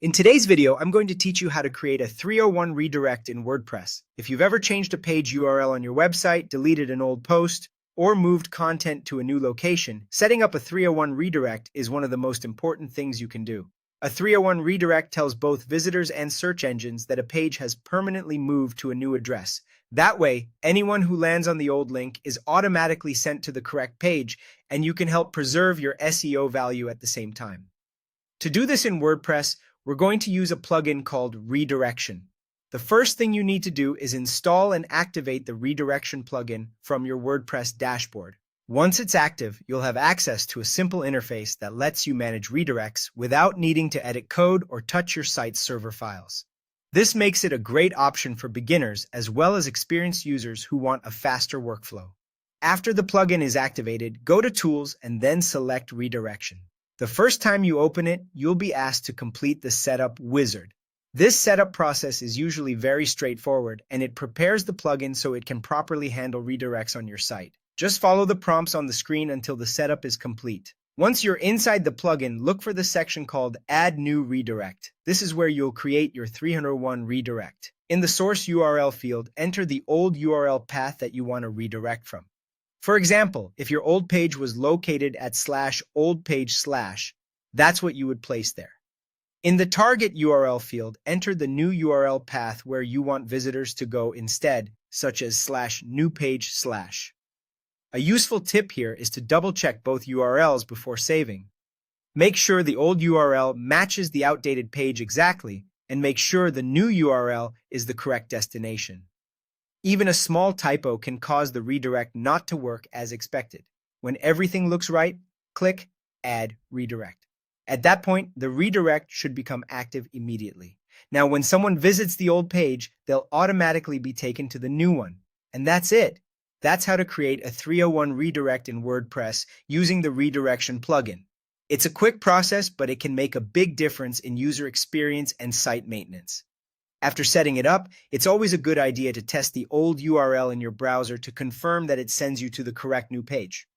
In today's video, I'm going to teach you how to create a 301 redirect in WordPress. If you've ever changed a page URL on your website, deleted an old post, or moved content to a new location, setting up a 301 redirect is one of the most important things you can do. A 301 redirect tells both visitors and search engines that a page has permanently moved to a new address. That way, anyone who lands on the old link is automatically sent to the correct page, and you can help preserve your SEO value at the same time. To do this in WordPress, we're going to use a plugin called Redirection. The first thing you need to do is install and activate the Redirection plugin from your WordPress dashboard. Once it's active, you'll have access to a simple interface that lets you manage redirects without needing to edit code or touch your site's server files. This makes it a great option for beginners as well as experienced users who want a faster workflow. After the plugin is activated, go to Tools and then select Redirection. The first time you open it, you'll be asked to complete the setup wizard. This setup process is usually very straightforward, and it prepares the plugin so it can properly handle redirects on your site. Just follow the prompts on the screen until the setup is complete. Once you're inside the plugin, look for the section called Add New Redirect. This is where you'll create your 301 redirect. In the source URL field, enter the old URL path that you want to redirect from. For example, if your old page was located at /oldpage/, that's what you would place there. In the target URL field, enter the new URL path where you want visitors to go instead, such as /newpage/. A useful tip here is to double-check both URLs before saving. Make sure the old URL matches the outdated page exactly, and make sure the new URL is the correct destination. Even a small typo can cause the redirect not to work as expected. When everything looks right, click Add Redirect. At that point, the redirect should become active immediately. Now, when someone visits the old page, they'll automatically be taken to the new one. And that's it. That's how to create a 301 redirect in WordPress using the Redirection plugin. It's a quick process, but it can make a big difference in user experience and site maintenance. After setting it up, it's always a good idea to test the old URL in your browser to confirm that it sends you to the correct new page.